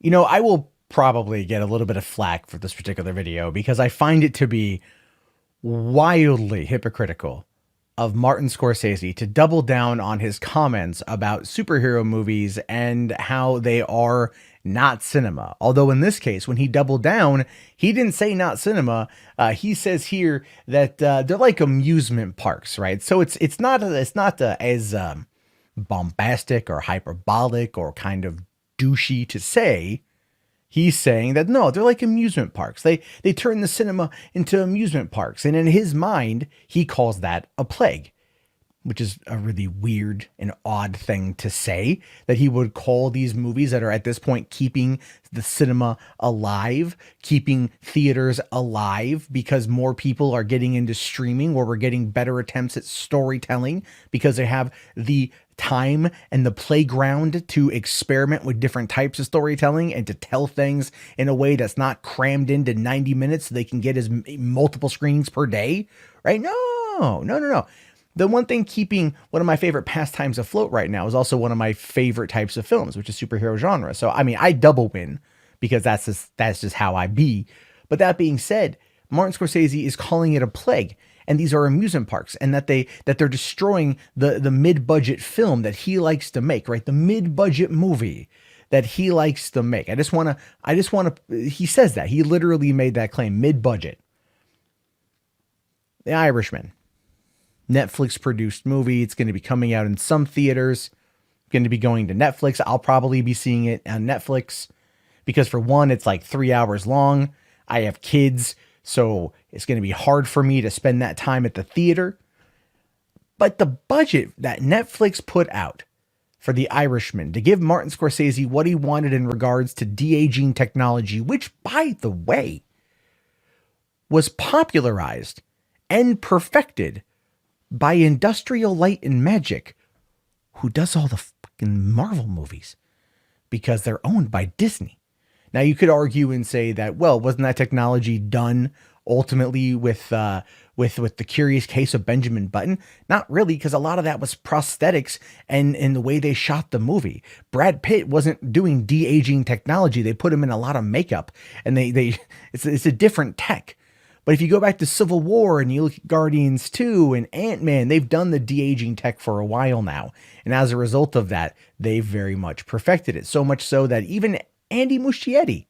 I will probably get a little bit of flack for this particular video because I find it to be wildly hypocritical of Martin Scorsese to double down on his comments about superhero movies and how they are not cinema. Although in this case, when he doubled down, he didn't say not cinema. He says here that they're like amusement parks, right? So it's not as bombastic or hyperbolic or kind of douchey to say. He's saying that no, they're like amusement parks. They turn the cinema into amusement parks. And in his mind, he calls that a plague, which is a really weird and odd thing to say, that he would call these movies that are at this point keeping the cinema alive, keeping theaters alive because more people are getting into streaming, where we're getting better attempts at storytelling because they have the time and the playground to experiment with different types of storytelling and to tell things in a way that's not crammed into 90 minutes so they can get as multiple screenings per day, right? No. The one thing keeping one of my favorite pastimes afloat right now is also one of my favorite types of films, which is superhero genre. So, I mean, I double win because that's just how I be. But that being said, Martin Scorsese is calling it a plague, and these are amusement parks, and that they're destroying the mid-budget film that he likes to make, right? The mid-budget movie that he likes to make. I just want to, he says that. He literally made that claim, mid-budget. The Irishman. Netflix produced movie. It's going to be coming out in some theaters. Going to be going to Netflix. I'll probably be seeing it on Netflix because for one, it's like 3 hours long. I have kids, so it's going to be hard for me to spend that time at the theater. But the budget that Netflix put out for The Irishman to give Martin Scorsese what he wanted in regards to de-aging technology, which, by the way, was popularized and perfected by Industrial Light and Magic, who does all the fucking Marvel movies because they're owned by Disney. Now you could argue and say that, well, wasn't that technology done ultimately with the Curious Case of Benjamin Button? Not really, because a lot of that was prosthetics and in the way they shot the movie. Brad Pitt wasn't doing de-aging technology. They put him in a lot of makeup, and it's a different tech. But if you go back to Civil War and you look at Guardians 2 and Ant-Man, they've done the de-aging tech for a while now. And as a result of that, they've very much perfected it. So much so that even Andy Muschietti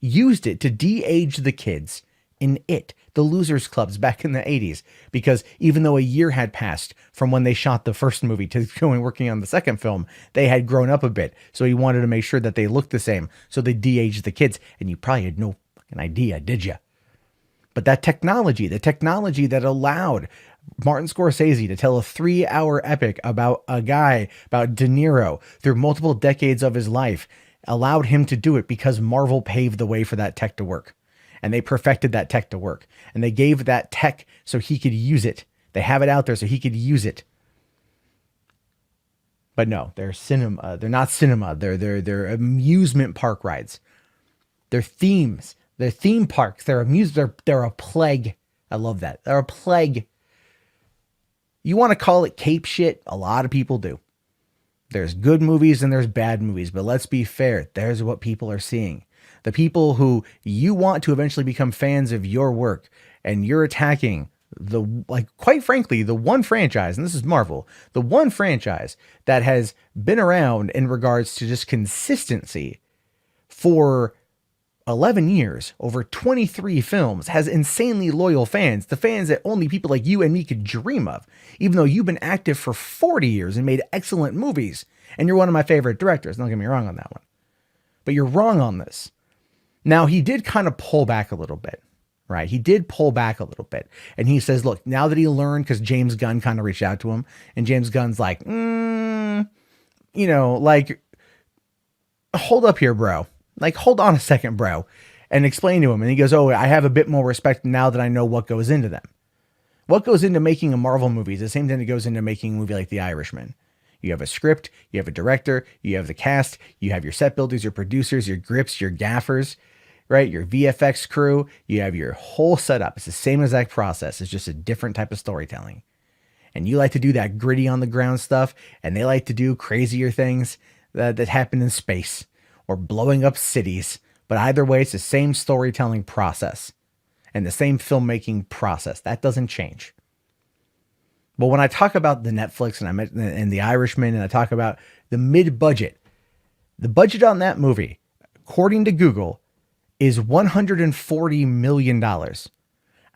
used it to de-age the kids in It, the Losers Clubs back in the 80s. Because even though a year had passed from when they shot the first movie to going working on the second film, they had grown up a bit. So he wanted to make sure that they looked the same. So they de-aged the kids. And you probably had no fucking idea, did you? But that technology, the technology that allowed Martin Scorsese to tell a 3-hour epic about a guy, about De Niro through multiple decades of his life, allowed him to do it because Marvel paved the way for that tech to work. And they perfected that tech to work. And they gave that tech so he could use it. They have it out there so he could use it. But no, they're cinema. They're not cinema. They're amusement park rides. They're themes. They're theme parks. They're a plague. I love that. They're a plague. You want to call it cape shit? A lot of people do. There's good movies and there's bad movies, but let's be fair. There's what people are seeing. The people who you want to eventually become fans of your work, and you're attacking quite frankly, the one franchise, and this is Marvel, the one franchise that has been around in regards to just consistency for 11 years, over 23 films, has insanely loyal fans, the fans that only people like you and me could dream of, even though you've been active for 40 years and made excellent movies, and you're one of my favorite directors. Don't get me wrong on that one. But you're wrong on this. Now, he did kind of pull back a little bit, right? He did pull back a little bit. And he says, look, now that he learned, because James Gunn kind of reached out to him, and James Gunn's like, hold up here, bro. Like, hold on a second, bro, and explain to him. And he goes, oh, I have a bit more respect now that I know what goes into them. What goes into making a Marvel movie is the same thing that goes into making a movie like The Irishman. You have a script, you have a director, you have the cast, you have your set builders, your producers, your grips, your gaffers, right? Your VFX crew, you have your whole setup. It's the same exact process. It's just a different type of storytelling. And you like to do that gritty on the ground stuff, and they like to do crazier things that happen in space, or blowing up cities. But either way, it's the same storytelling process and the same filmmaking process. That doesn't change. But when I talk about the Netflix and the Irishman, and I talk about the mid-budget, the budget on that movie, according to Google, is $140 million.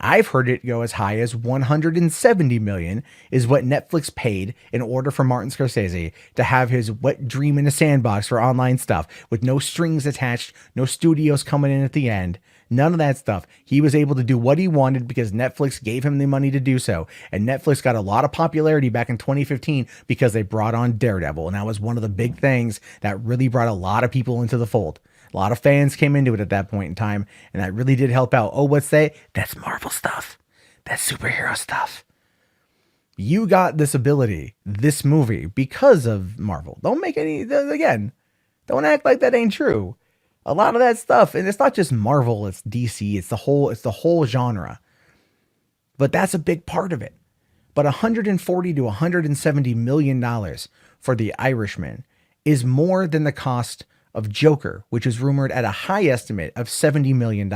I've heard it go as high as $170 million is what Netflix paid in order for Martin Scorsese to have his wet dream in a sandbox for online stuff with no strings attached, no studios coming in at the end, none of that stuff. He was able to do what he wanted because Netflix gave him the money to do so. And Netflix got a lot of popularity back in 2015 because they brought on Daredevil. And that was one of the big things that really brought a lot of people into the fold. A lot of fans came into it at that point in time, and that really did help out. Oh, what's that? That's Marvel stuff. That's superhero stuff. You got this ability, this movie, because of Marvel. Don't act like that ain't true. A lot of that stuff, and it's not just Marvel, it's DC, it's the whole genre. But that's a big part of it. But $140 to $170 million for The Irishman is more than the cost of Joker, which is rumored at a high estimate of $70 million,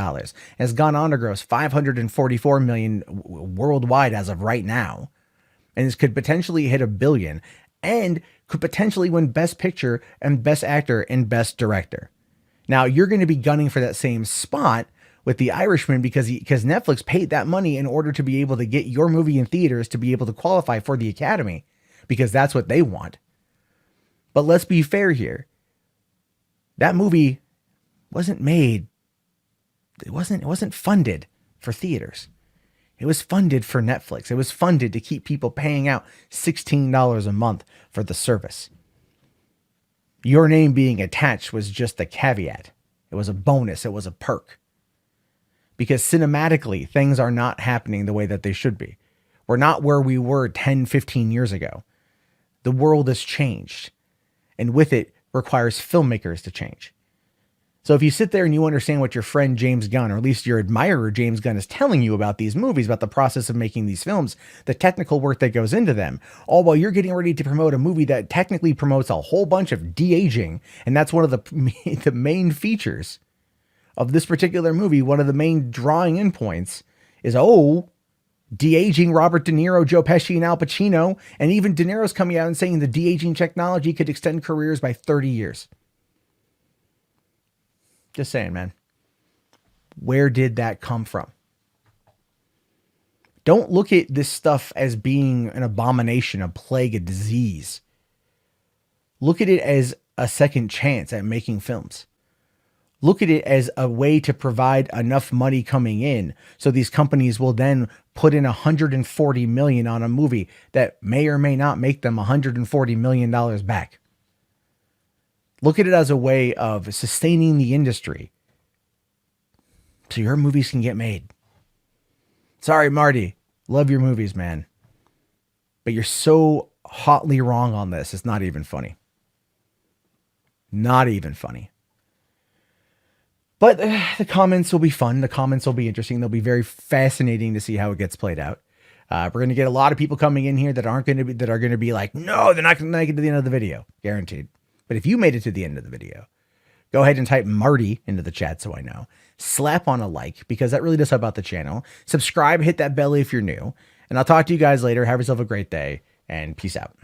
has gone on to gross $544 million worldwide as of right now, and this could potentially hit $1 billion, and could potentially win Best Picture and Best Actor and Best Director. Now, you're going to be gunning for that same spot with The Irishman because Netflix paid that money in order to be able to get your movie in theaters to be able to qualify for the Academy, because that's what they want. But let's be fair here. That movie wasn't made. It wasn't funded for theaters. It was funded for Netflix. It was funded to keep people paying out $16 a month for the service. Your name being attached was just a caveat. It was a bonus. It was a perk. Because cinematically, things are not happening the way that they should be. We're not where we were 10, 15 years ago. The world has changed. And with it, requires filmmakers to change. So if you sit there and you understand what your friend James Gunn, or at least your admirer James Gunn, is telling you about these movies, about the process of making these films, the technical work that goes into them, all while you're getting ready to promote a movie that technically promotes a whole bunch of de-aging, and that's one of the main features of this particular movie. One of the main drawing in points is, de-aging Robert De Niro, Joe Pesci, and Al Pacino. And even De Niro's coming out and saying the de-aging technology could extend careers by 30 years. Just saying, man. Where did that come from? Don't look at this stuff as being an abomination, a plague, a disease. Look at it as a second chance at making films. Look at it as a way to provide enough money coming in so these companies will then put in $140 million on a movie that may or may not make them $140 million back. Look at it as a way of sustaining the industry so your movies can get made. Sorry, Marty. Love your movies, man. But you're so hotly wrong on this. It's not even funny. Not even funny. But the comments will be fun. The comments will be interesting. They'll be very fascinating to see how it gets played out. We're going to get a lot of people coming in here that are going to be like, no, they're not going to make it to the end of the video. Guaranteed. But if you made it to the end of the video, go ahead and type Marty into the chat so I know. Slap on a like, because that really does help out the channel. Subscribe, hit that bell if you're new. And I'll talk to you guys later. Have yourself a great day, and peace out.